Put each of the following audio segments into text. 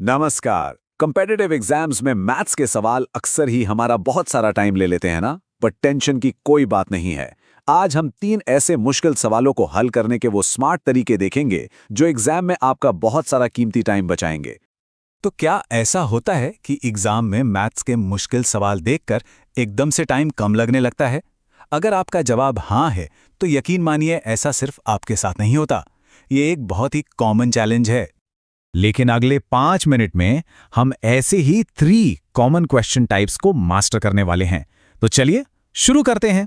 नमस्कार। Competitive exams में maths के सवाल अक्सर ही हमारा बहुत सारा टाइम ले लेते हैं ना, पर टेंशन की कोई बात नहीं है। आज हम 3 ऐसे मुश्किल सवालों को हल करने के वो स्मार्ट तरीके देखेंगे जो एग्जाम में आपका बहुत सारा कीमती टाइम बचाएंगे। तो क्या ऐसा होता है कि एग्जाम में मैथ्स के मुश्किल सवाल देखकर एकदम से टाइम कम लगने लगता है? अगर आपका जवाब हाँ है, तो यकीन मानिए ऐसा सिर्फ आपके साथ नहीं होता। ये एक बहुत ही कॉमन चैलेंज है। लेकिन अगले 5 मिनट में हम ऐसे ही 3 कॉमन क्वेश्चन टाइप्स को मास्टर करने वाले हैं। तो चलिए शुरू करते हैं।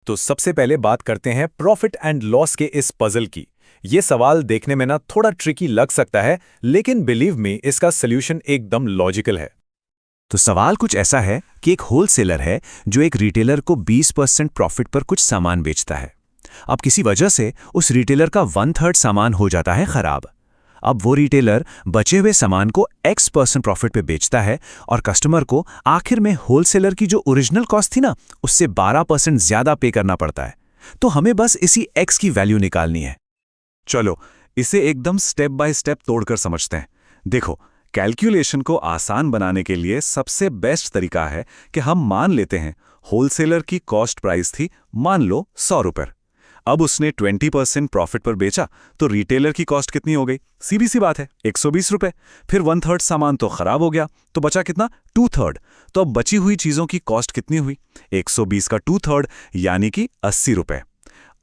तो सबसे पहले बात करते हैं प्रॉफिट एंड लॉस के इस पजल की। ये सवाल देखने में ना थोड़ा ट्रिकी लग सकता है, लेकिन बिलीव मी इसका सॉल्यूशन एकदम लॉजिकल है। तो सवाल कुछ ऐसा है कि एक होलसेलर है जो एक रिटेलर को 20% प्रॉफिट पर कुछ सामान बेचता है। अब किसी वजह से उस रिटेलर का 1/3 सामान हो जाता है खराब। अब वो रिटेलर बचे हुए सामान को X% प्रॉफिट पे बेचता है और कस्टमर को आखिर में होलसेलर की जो ओरिजिनल कॉस्ट थी ना, उससे 12% ज्यादा पे करना पड़ता है। तो हमें बस इसी X की वैल्यू निकालनी है। चलो इसे एकदम स्टेप बाय स्टेप तोड़कर समझते हैं। देखो, कैलकुलेशन को आसान बनाने के लिए सबसे बेस्ट तरीका है कि हम मान लेते हैं होलसेलर की कॉस्ट प्राइस थी मान लो 100 रुपये। अब उसने 20% प्रॉफिट पर बेचा तो रिटेलर की कॉस्ट कितनी हो गई? सीधी सी बात है, 120 रुपये। फिर 1/3 सामान तो खराब हो गया, तो बचा कितना? 2/3। तो अब बची हुई चीजों की कॉस्ट कितनी हुई? 120 का 2/3 यानी कि 80 रुपये।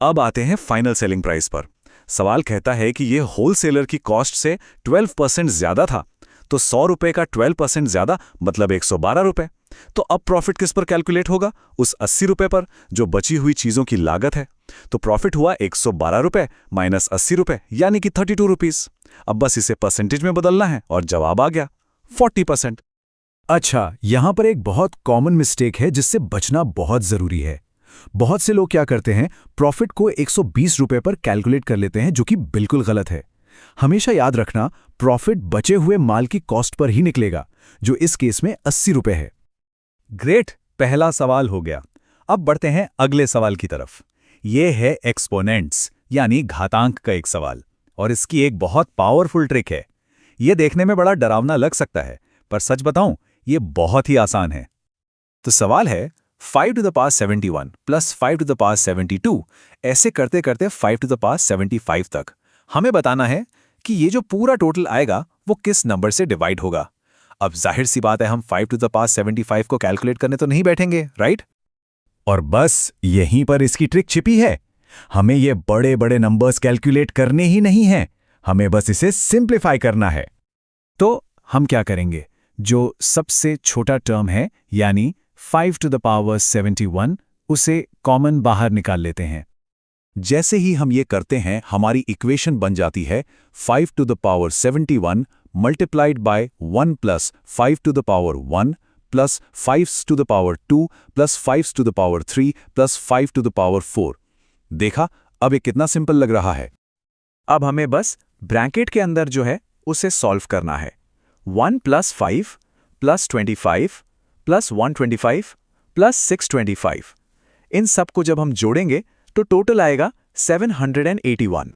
अब आते हैं फाइनल सेलिंग प्राइस पर। सवाल कहता है कि यह होलसेलर की कॉस्ट से 12% ज्यादा था, तो 100 रुपये का 12% ज्यादा मतलब 112 रुपये। तो अब प्रॉफिट किस पर कैलकुलेट होगा? उस 80 रुपये पर जो बची हुई चीजों की लागत है। तो प्रॉफिट हुआ 112 रुपये माइनस 80 रुपये यानी कि 32 रुपीस। अब बस इसे परसेंटेज में बदलना है और जवाब आ गया 40%। अच्छा, यहां पर एक बहुत कॉमन मिस्टेक है जिससे बचना बहुत जरूरी है। बहुत से लोग क्या करते हैं, प्रॉफिट को 120 रुपये पर कैलकुलेट कर लेते हैं, जो कि बिल्कुल गलत है। हमेशा याद रखना, प्रॉफिट बचे हुए माल की कॉस्ट पर ही निकलेगा, जो इस केस में 80 रुपये है। ग्रेट, पहला सवाल हो गया। अब बढ़ते हैं अगले सवाल की तरफ। ये है एक्सपोनेंट्स यानी घातांक का एक सवाल, और इसकी एक बहुत पावरफुल ट्रिक है। ये देखने में बड़ा डरावना लग सकता है, पर सच बताऊं ये बहुत ही आसान है। तो सवाल है 5 to the power 71 plus 5 to the power 72, ऐसे करते करते 5 to the power 75 तक। हमें बताना है कि ये जो पूरा टोटल आएगा वो किस नंबर से डिवाइड होगा। अब जाहिर सी बात है, हम 5 to the power 75 को कैलकुलेट करने तो नहीं बैठेंगे, राइट? और बस यहीं पर इसकी ट्रिक छिपी है। हमें ये बड़े बड़े नंबर्स कैलकुलेट करने ही नहीं हैं, हमें बस इसे सिंप्लीफाई करना है। तो हम क्या करेंगे, जो सबसे छोटा टर्म है यानी 5 to the power 71, उसे कॉमन बाहर निकाल लेते हैं। जैसे ही हम ये करते हैं, हमारी इक्वेशन बन जाती है 5 to the power 71 multiplied by 1 plus 5 to the power 1 plus 5 to the power 2 plus 5 to the power 3 plus 5 to the power 4। देखा, अब ये कितना सिंपल लग रहा है। अब हमें बस ब्रैकेट के अंदर जो है उसे सॉल्व करना है। 1 प्लस 5 प्लस 25 प्लस 125 प्लस 625, इन सब को जब हम जोड़ेंगे तो टोटल आएगा 781।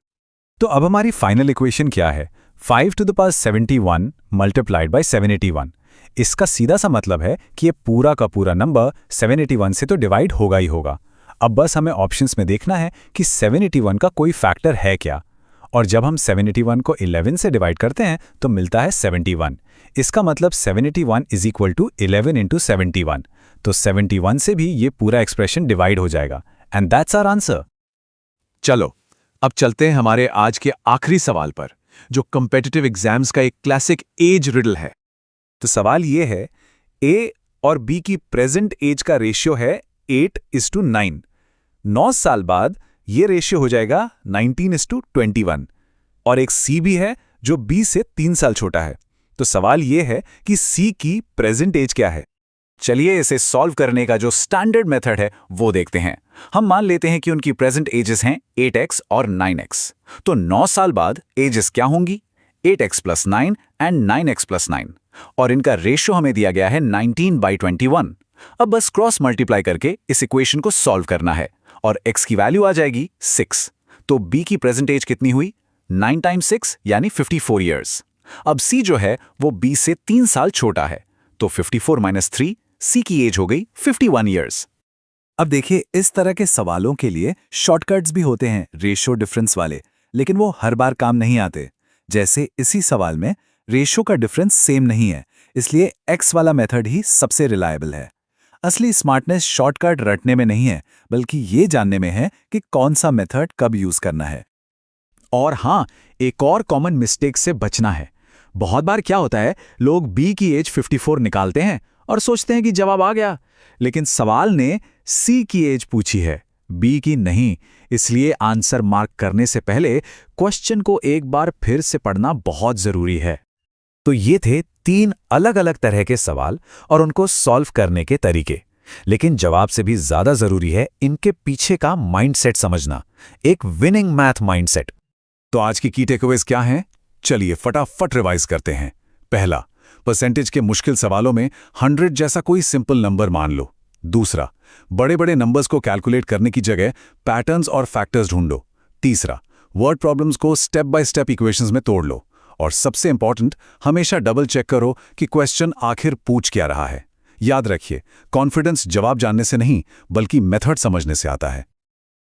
तो अब हमारी फाइनल इक्वेशन क्या है? 5 to the power 71 multiplied by 781। इसका सीधा सा मतलब है कि ये पूरा का पूरा नंबर 781 से तो डिवाइड होगा ही होगा। अब बस हमें ऑप्शंस में देखना है कि 781 का कोई फैक्टर है क्या, और जब हम 781 को 11 से डिवाइड करते हैं तो मिलता है 71। इसका मतलब 781 इज इक्वल टू 11 इंटू 71। तो 71 से भी ये पूरा एक्सप्रेशन डिवाइड हो जाएगा, एंड दैट्स आवर आंसर। चलो अब चलते हैं हमारे आज के आखिरी सवाल पर, जो कॉम्पिटिटिव एग्जाम्स का एक क्लासिक एज रिडल है। तो सवाल ये है, ए और बी की प्रेजेंट एज का रेशियो है 8:9। 9 साल बाद ये रेशियो हो जाएगा 19:21। और एक सी भी है जो बी से 3 साल छोटा है। तो सवाल ये है कि सी की प्रेजेंट एज क्या है। चलिए इसे सॉल्व करने का जो स्टैंडर्ड मेथड है वो देखते हैं। हम मान लेते हैं कि उनकी प्रेजेंट एजेस हैं 8x और 9x। तो 9 साल बाद एजेस क्या होंगी? 8x plus 9 and 9x plus 9, और इनका रेशियो हमें दिया गया है 19/21। अब बस क्रॉस मल्टीप्लाई करके इस इक्वेशन को सॉल्व करना है, और x की वैल्यू आ जाएगी 6। तो b की प्रेजेंट एज कितनी हुई? 9 टाइम्स 6 यानी 54 ईयर्स। अब सी जो है वो बी से 3 साल छोटा है, तो 54 - 3, सी की एज हो गई 51 ईयर्स। अब देखिए, इस तरह के सवालों के लिए शॉर्टकट्स भी होते हैं रेशियो डिफरेंस वाले, लेकिन वो हर बार काम नहीं आते। जैसे इसी सवाल में रेशियो का डिफरेंस सेम नहीं है, इसलिए एक्स वाला मेथड ही सबसे रिलायबल है। असली स्मार्टनेस शॉर्टकट रटने में नहीं है, बल्कि ये जानने में है कि कौन सा मेथड कब यूज करना है। और हाँ, एक और कॉमन मिस्टेक से बचना है। बहुत बार क्या होता है, लोग बी की एज 54 निकालते हैं और सोचते हैं कि जवाब आ गया, लेकिन सवाल ने सी की एज पूछी है, बी की नहीं। इसलिए आंसर मार्क करने से पहले क्वेश्चन को एक बार फिर से पढ़ना बहुत जरूरी है। तो ये थे 3 अलग-अलग तरह के सवाल और उनको सॉल्व करने के तरीके। लेकिन जवाब से भी ज्यादा जरूरी है इनके पीछे का माइंडसेट समझना, एक विनिंग मैथ माइंडसेट। तो आज की टेकअवेज क्या हैं? चलिए फटाफट रिवाइज करते हैं। पहला, परसेंटेज के मुश्किल सवालों में 100 जैसा कोई सिंपल नंबर मान लो। दूसरा, बड़े-बड़े नंबर्स को कैलकुलेट करने की जगह पैटर्न्स और फैक्टर्स ढूंढो। तीसरा, वर्ड प्रॉब्लम्स को स्टेप बाय स्टेप इक्वेशंस में तोड़ लो। और सबसे इंपॉर्टेंट, हमेशा डबल चेक करो कि क्वेश्चन आखिर पूछ क्या रहा है। याद रखिए, कॉन्फिडेंस जवाब जानने से नहीं, बल्कि मेथड समझने से आता है।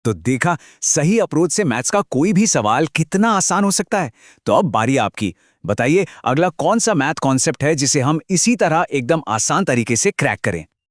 तो देखा, सही अप्रोच से मैथ्स का कोई भी सवाल कितना आसान हो सकता है। तो अब बारी आपकी। बताइए, अगला कौन सा मैथ कॉन्सेप्ट है जिसे हम इसी तरह एकदम आसान तरीके से क्रैक करें।